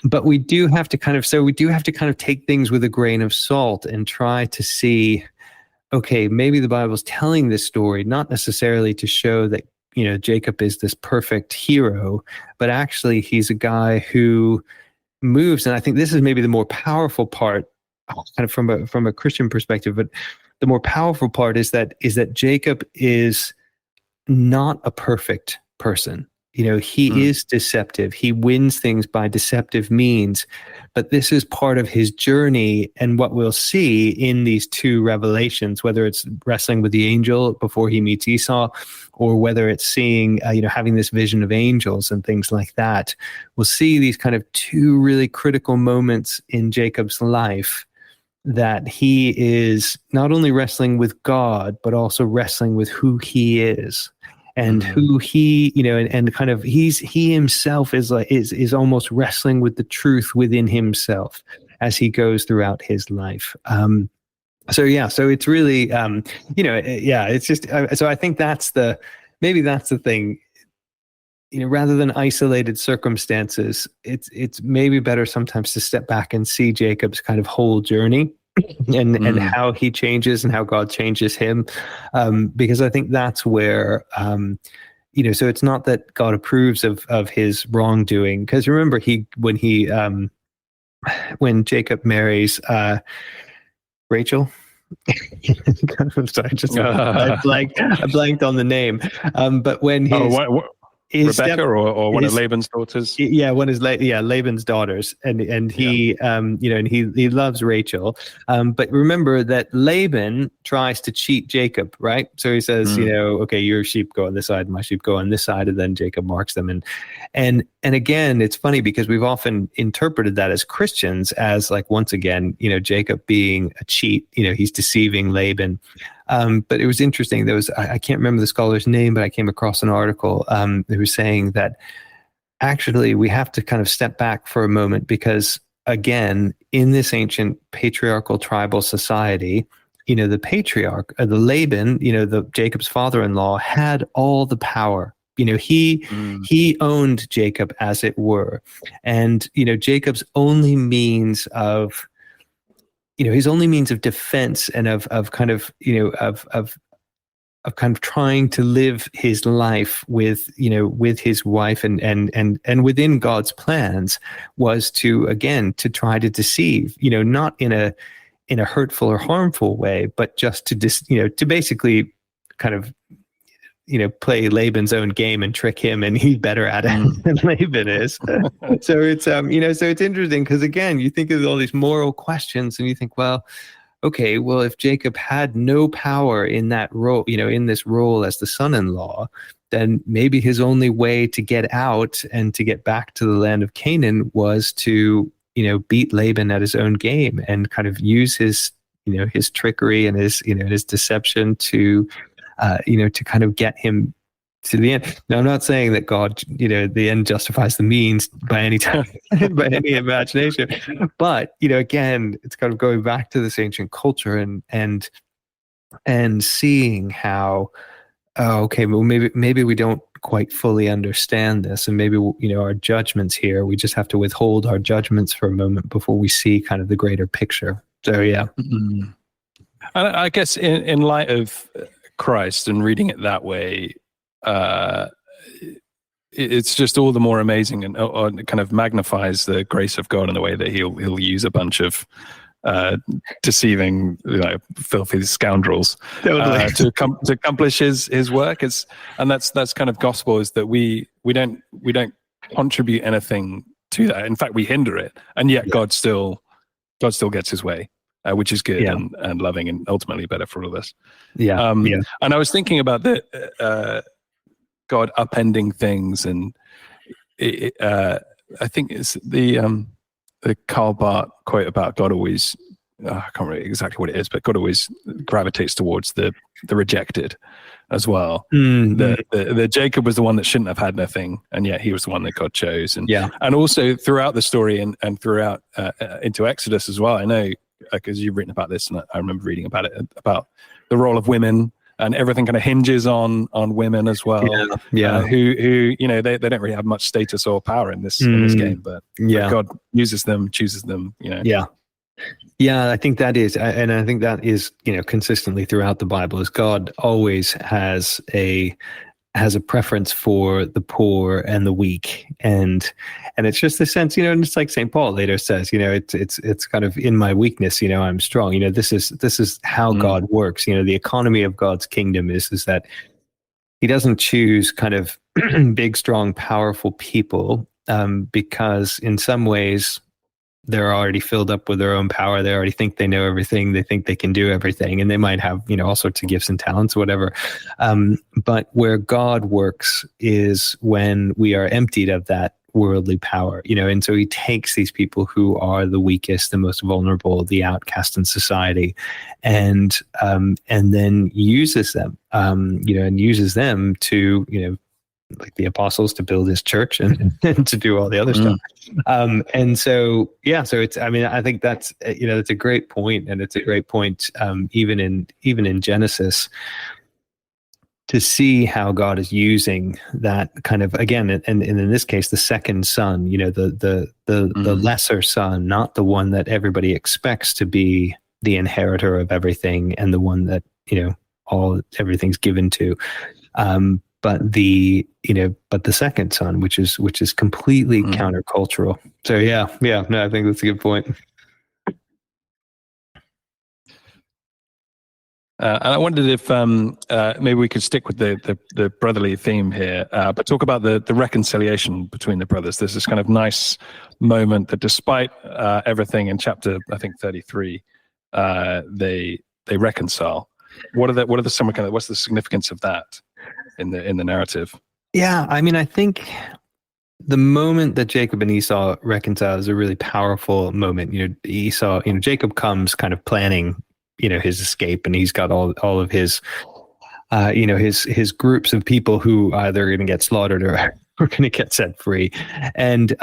Speaker 2: But we do have to kind of take things with a grain of salt and try to see, okay, maybe the Bible's telling this story not necessarily to show that Jacob is this perfect hero, but actually he's a guy who moves. And I think this is maybe the more powerful part, kind of from a Christian perspective, but the more powerful part is that Jacob is not a perfect person. He is deceptive. He wins things by deceptive means, but this is part of his journey. And what we'll see in these two revelations, whether it's wrestling with the angel before he meets Esau, or whether it's seeing, having this vision of angels and things like that, we'll see these kind of two really critical moments in Jacob's life, that he is not only wrestling with God, but also wrestling with who he is. And who he, and kind of he himself is almost wrestling with the truth within himself as he goes throughout his life. So it's really, it's just, so I think maybe that's the thing, rather than isolated circumstances, it's maybe better sometimes to step back and see Jacob's kind of whole journey, and how he changes and how God changes him, because I think that's where so it's not that God approves of his wrongdoing, because remember when Jacob marries Rachel. I'm sorry, I blanked on the name. But when his
Speaker 1: Rebecca or one of Laban's daughters.
Speaker 2: Yeah, Laban's daughters, and he and he loves Rachel. But remember that Laban tries to cheat Jacob, right? So he says, okay, your sheep go on this side, my sheep go on this side, and then Jacob marks them. And again, it's funny because we've often interpreted that as Christians as like, once again, Jacob being a cheat, he's deceiving Laban. But it was interesting. I can't remember the scholar's name, but I came across an article. They were saying that actually we have to kind of step back for a moment, because again, in this ancient patriarchal tribal society, the patriarch, the Laban, the Jacob's father-in-law, had all the power. He owned Jacob, as it were, and Jacob's only means of his only means of defense and of kind of trying to live his life with his wife and within God's plans was to try to deceive, not in a hurtful or harmful way, but just to basically kind of play Laban's own game and trick him, and he's better at it than Laban is. So it's so it's interesting, because again, you think of all these moral questions and you think, well, okay, well, if Jacob had no power in that role, in this role as the son-in-law, then maybe his only way to get out and to get back to the land of Canaan was to beat Laban at his own game and kind of use his his trickery and his his deception to to kind of get him to the end. Now, I'm not saying that God, the end justifies the means by any time, by any imagination, but again, it's kind of going back to this ancient culture and seeing how, okay, well, maybe we don't quite fully understand this, and maybe our judgments here, we just have to withhold our judgments for a moment before we see kind of the greater picture. So yeah,
Speaker 1: and I guess in light of Christ and reading it that way, it's just all the more amazing, and it kind of magnifies the grace of God in the way that he'll use a bunch of deceiving, filthy scoundrels to accomplish his work. And that's kind of gospel, is that we don't contribute anything to that. In fact, we hinder it, and yet God still gets his way. Which is good and loving and ultimately better for all of us. And I was thinking about the God upending things, and I think it's the Karl Barth quote about God always. I can't remember exactly what it is, but God always gravitates towards the rejected as well. The Jacob was the one that shouldn't have had nothing, and yet he was the one that God chose. And also throughout the story and throughout into Exodus as well. I know, because you've written about this, and I remember reading about it, about the role of women, and everything kind of hinges on women as well. Who they don't really have much status or power in this game, but God uses them, chooses them.
Speaker 2: I think that is, and I think that is consistently throughout the Bible, is God always has a preference for the poor and the weak, and it's just the sense, and it's like St. Paul later says, it's kind of in my weakness, I'm strong. This is how God works. The economy of God's kingdom is that he doesn't choose kind of big, strong, powerful people, because in some ways they're already filled up with their own power. They already think they know everything. They think they can do everything, and they might have, all sorts of gifts and talents, whatever. But where God works is when we are emptied of that worldly power, and so he takes these people who are the weakest, the most vulnerable, the outcast in society, and then uses them, and uses them to, like the apostles, to build his church and to do all the other stuff. And so it's, I think that's, that's a great point. And it's a great point, even in Genesis, to see how God is using that kind of, again, and in this case, the second son, the lesser son, not the one that everybody expects to be the inheritor of everything and the one that, everything's given to. But the second son, which is completely countercultural. So no, I think that's a good point.
Speaker 1: And I wondered if maybe we could stick with the brotherly theme here, but talk about the reconciliation between the brothers. There's this kind of nice moment that, despite everything in chapter, I think 33, they reconcile. What's the significance of that in the narrative?
Speaker 2: Yeah, I mean, I think the moment that Jacob and Esau reconcile is a really powerful moment. Jacob comes kind of planning, his escape, and he's got all of his, his groups of people who either are going to get slaughtered or are going to get set free. And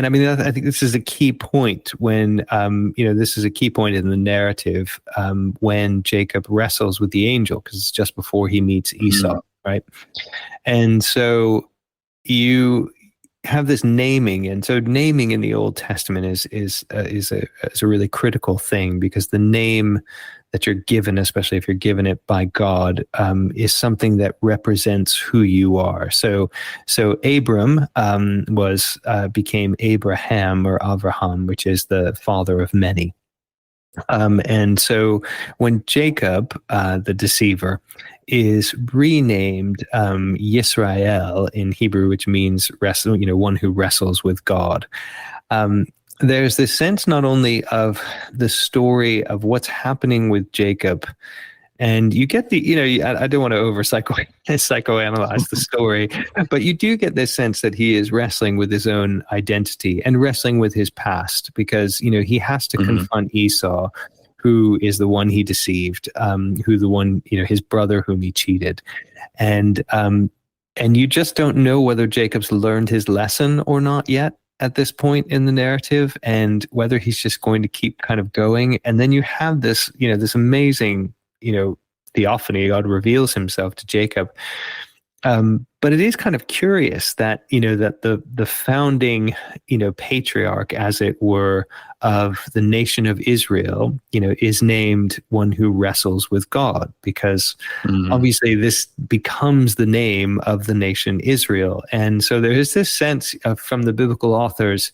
Speaker 2: I mean, I think this is a key point when, this is a key point in the narrative when Jacob wrestles with the angel, because it's just before he meets Esau, right? And so you have this naming, and so naming in the Old Testament is a really critical thing, because the name that you're given, especially if you're given it by God, is something that represents who you are. So Abram became Abraham, or Avraham, which is the father of many. And so when Jacob, the deceiver, is renamed Yisrael in Hebrew, which means one who wrestles with God. There's this sense not only of the story of what's happening with Jacob, and you get I don't want to psychoanalyze the story, but you do get this sense that he is wrestling with his own identity and wrestling with his past, because, he has to confront Esau, who is the one he deceived, his brother whom he cheated. And you just don't know whether Jacob's learned his lesson or not yet at this point in the narrative, and whether he's just going to keep kind of going. And then you have this, this amazing, theophany. God reveals himself to Jacob. But it is kind of curious that, that the founding, patriarch, as it were, of the nation of Israel, is named one who wrestles with God, because obviously this becomes the name of the nation Israel. And so there is this sense from the biblical authors,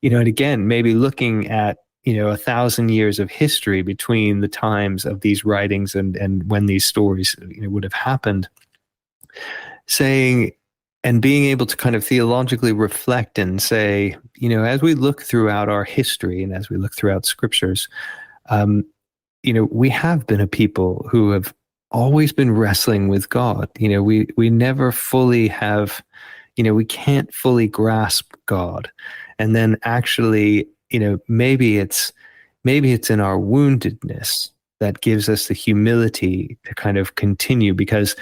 Speaker 2: and again, maybe looking at, 1,000 years of history between the times of these writings and when these stories would have happened, saying and being able to kind of theologically reflect and say, as we look throughout our history and as we look throughout scriptures, we have been a people who have always been wrestling with God. We never fully have, we can't fully grasp God. And then actually, maybe it's in our woundedness that gives us the humility to kind of continue, because,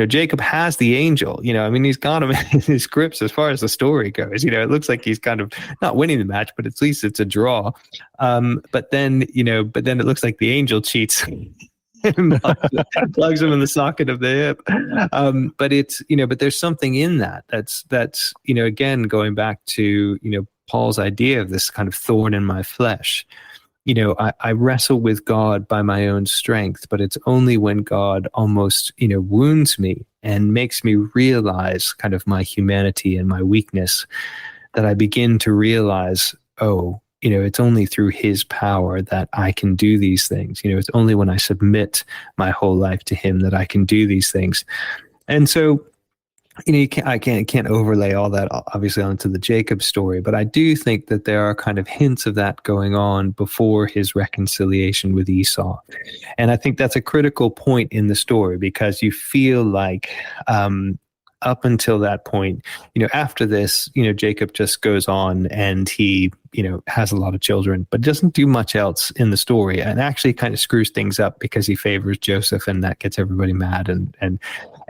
Speaker 2: Jacob has the angel, he's got him in his grips as far as the story goes. It looks like he's kind of not winning the match, but at least it's a draw. But then it looks like the angel cheats him, plugs him in the socket of the hip. But there's something in that. That's again, going back to, Paul's idea of this kind of thorn in my flesh. I wrestle with God by my own strength, but it's only when God almost, wounds me and makes me realize kind of my humanity and my weakness, that I begin to realize, it's only through his power that I can do these things. It's only when I submit my whole life to him that I can do these things. And so, I can't overlay all that obviously onto the Jacob story, but I do think that there are kind of hints of that going on before his reconciliation with Esau. And I think that's a critical point in the story, because you feel like up until that point, after this, Jacob just goes on and he, has a lot of children, but doesn't do much else in the story, and actually kind of screws things up because he favors Joseph, and that gets everybody mad. And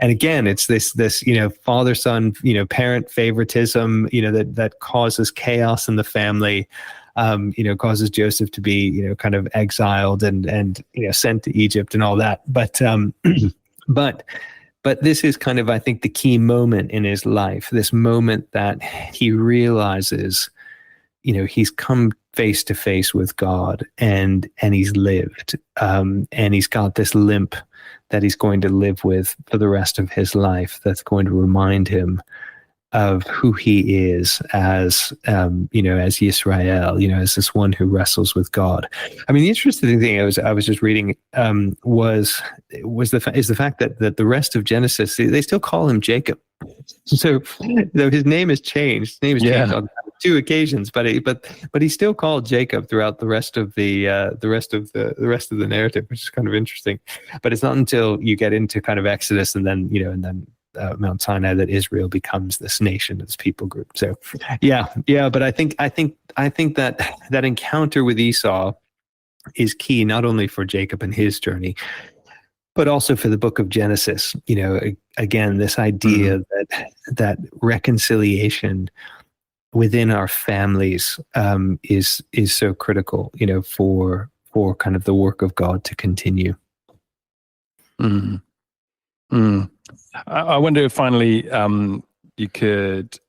Speaker 2: again, it's this, father, son, parent favoritism, that causes chaos in the family, causes Joseph to be, kind of exiled and sent to Egypt and all that. But this is kind of, I think, the key moment in his life, this moment that he realizes, he's come face to face with God, and he's lived, and he's got this limp that he's going to live with for the rest of his life. That's going to remind him of who he is as, as Yisrael, as this one who wrestles with God. I mean, the interesting thing I was just reading is the fact that the rest of Genesis, they still call him Jacob. So his name has changed. His name has changed on 2 occasions, but he's still called Jacob throughout the rest of the rest of the narrative, which is kind of interesting. But it's not until you get into kind of Exodus and then Mount Sinai that Israel becomes this nation, this people group. So, yeah. But I think that encounter with Esau is key, not only for Jacob and his journey, but also for the book of Genesis. Again, this idea that reconciliation within our families is so critical, for kind of the work of God to continue.
Speaker 1: Mm. Mm. I wonder if finally you could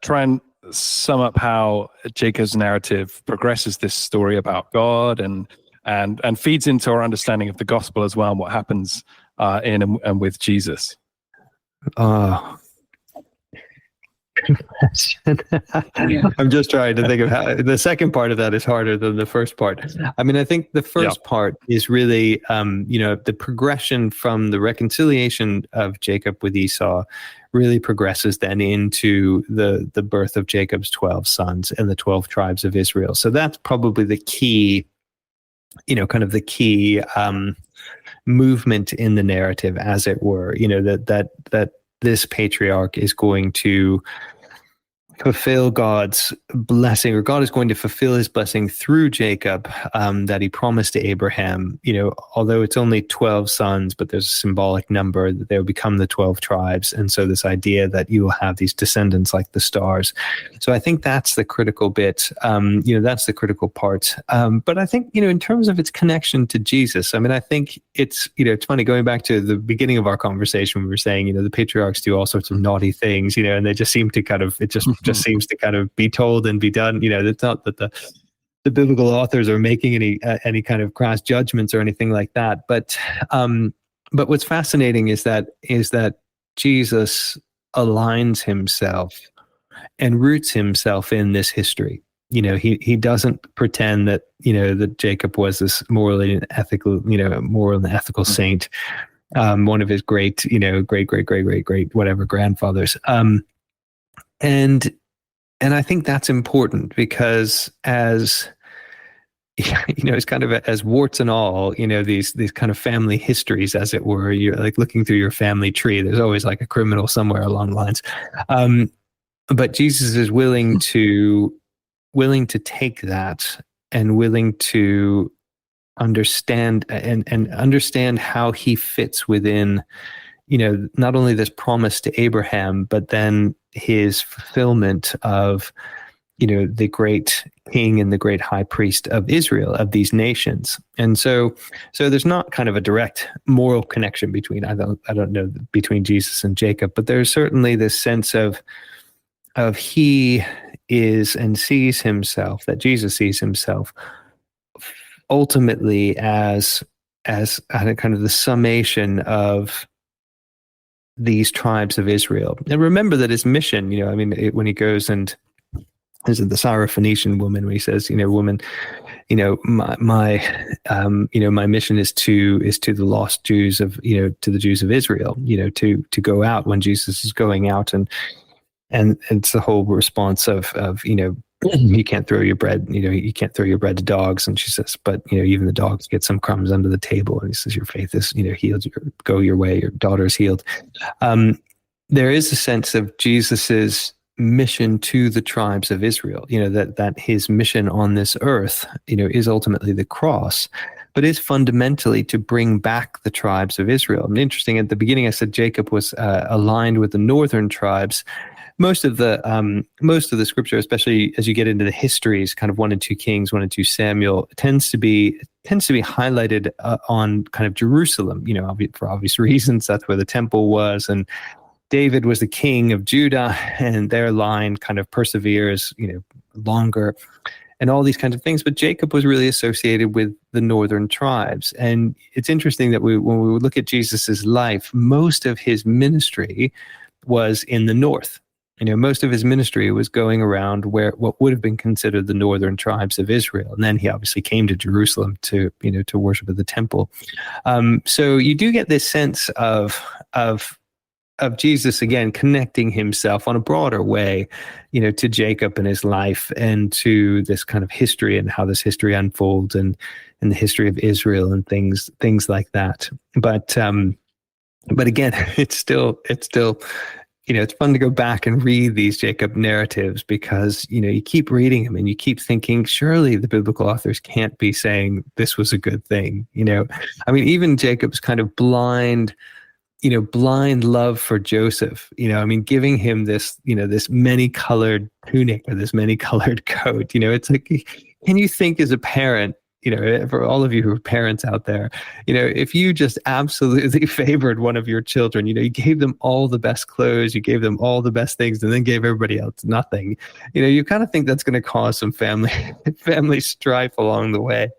Speaker 1: try and sum up how Jacob's narrative progresses this story about God and feeds into our understanding of the gospel as well, and what happens in and with Jesus.
Speaker 2: I'm just trying to think of how the second part of that is harder than the first part. I mean, I think the first part is really, the progression from the reconciliation of Jacob with Esau really progresses then into the birth of Jacob's 12 sons and the 12 tribes of Israel. So that's probably the key, kind of the key movement in the narrative, as it were. That this patriarch is going to fulfill God's blessing, or God is going to fulfill his blessing through Jacob, that he promised to Abraham. Although it's only 12 sons, but there's a symbolic number that they'll become the 12 tribes. And so this idea that you will have these descendants like the stars. So I think that's the critical bit. That's the critical part. But I think, in terms of its connection to Jesus, I mean, I think it's funny, going back to the beginning of our conversation, we were saying, the patriarchs do all sorts of naughty things, and they just seem to kind of, it just seems to kind of be told and be done. It's not that the biblical authors are making any kind of crass judgments or anything like that. But what's fascinating is that Jesus aligns himself and roots himself in this history. He doesn't pretend that that Jacob was this moral and ethical saint, one of his great great whatever grandfathers. And I think that's important, because as it's kind of as warts and all, these kind of family histories, as it were. You're like looking through your family tree. There's always like a criminal somewhere along the lines. But Jesus is willing to take that and willing to understand and understand how he fits within, not only this promise to Abraham, but then his fulfillment of, the great king and the great high priest of Israel, of these nations. And so there's not kind of a direct moral connection between, I don't know, between Jesus and Jacob, but there's certainly this sense of he is and sees himself, that Jesus sees himself ultimately as kind of the summation of these tribes of Israel. And remember that his mission, when he goes and is it the Syrophoenician woman, when he says, woman, my mission is to the lost Jews of, to the Jews of Israel, to go out when Jesus is going out, and it's the whole response of you can't throw your bread, you can't throw your bread to dogs. And she says, but, even the dogs get some crumbs under the table. And he says, your faith is, healed, go your way, your daughter is healed. There is a sense of Jesus's mission to the tribes of Israel, that his mission on this earth, is ultimately the cross, but is fundamentally to bring back the tribes of Israel. And interesting, at the beginning, I said Jacob was aligned with the northern tribes. Most of the scripture, especially as you get into the histories, kind of 1 and 2 Kings, 1 and 2 Samuel, tends to be highlighted on kind of Jerusalem, for obvious reasons. That's where the temple was, and David was the king of Judah, and their line kind of perseveres, longer. all these kinds of things. But Jacob was really associated with the northern tribes. And it's interesting that when we look at Jesus's life, most of his ministry was in the north. Most of his ministry was going around what would have been considered the northern tribes of Israel. And then he obviously came to Jerusalem to worship at the temple. So you do get this sense of Jesus, again, connecting himself on a broader way, to Jacob and his life, and to this kind of history and how this history unfolds, and the history of Israel and things like that. But again, it's still, it's fun to go back and read these Jacob narratives, because, you keep reading them and you keep thinking, surely the biblical authors can't be saying this was a good thing. I mean, even Jacob's kind of blind love for Joseph, giving him this, this many-colored tunic or this many-colored coat, it's like, can you think as a parent, for all of you who are parents out there, if you just absolutely favored one of your children, you gave them all the best clothes, you gave them all the best things, and then gave everybody else nothing, you kind of think that's going to cause some family strife along the way.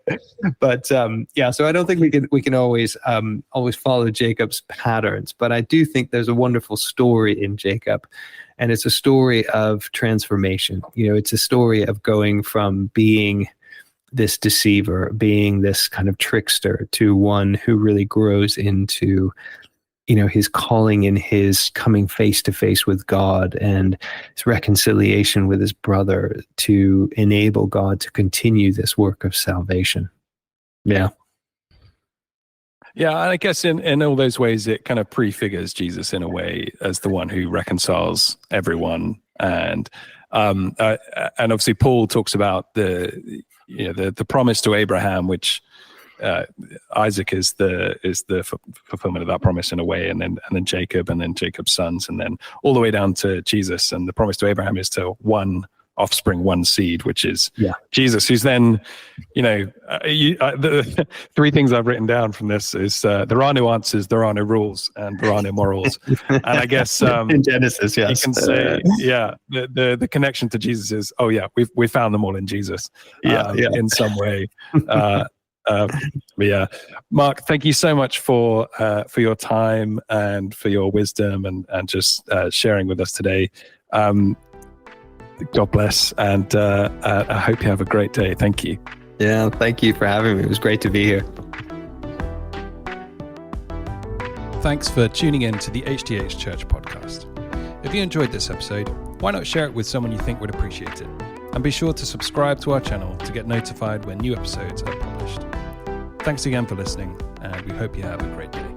Speaker 2: But so I don't think we can always follow Jacob's patterns, but I do think there's a wonderful story in Jacob. And it's a story of transformation. It's a story of going from being this deceiver, being this kind of trickster, to one who really grows into, his calling in his coming face to face with God and his reconciliation with his brother, to enable God to continue this work of salvation. Yeah.
Speaker 1: Yeah, and I guess in all those ways, it kind of prefigures Jesus in a way as the one who reconciles everyone. And obviously Paul talks about the promise to Abraham, which Isaac is the fulfillment of that promise in a way, and then Jacob, and then Jacob's sons, and then all the way down to Jesus. And the promise to Abraham is to one offspring, one seed, which is Jesus, who's then, the three things I've written down from this is there are no answers, there are no rules, and there are no morals. And I guess
Speaker 2: in Genesis, yes,
Speaker 1: you can say, the connection to Jesus is, we found them all in Jesus, in some way. Mark, thank you so much for your time and for your wisdom and just sharing with us today. God bless, and I hope you have a great day. Thank you.
Speaker 2: Yeah, thank you for having me. It was great to be here.
Speaker 1: Thanks for tuning in to the HTH Church podcast. If you enjoyed this episode, why not share it with someone you think would appreciate it? And be sure to subscribe to our channel to get notified when new episodes are published. Thanks again for listening, and we hope you have a great day.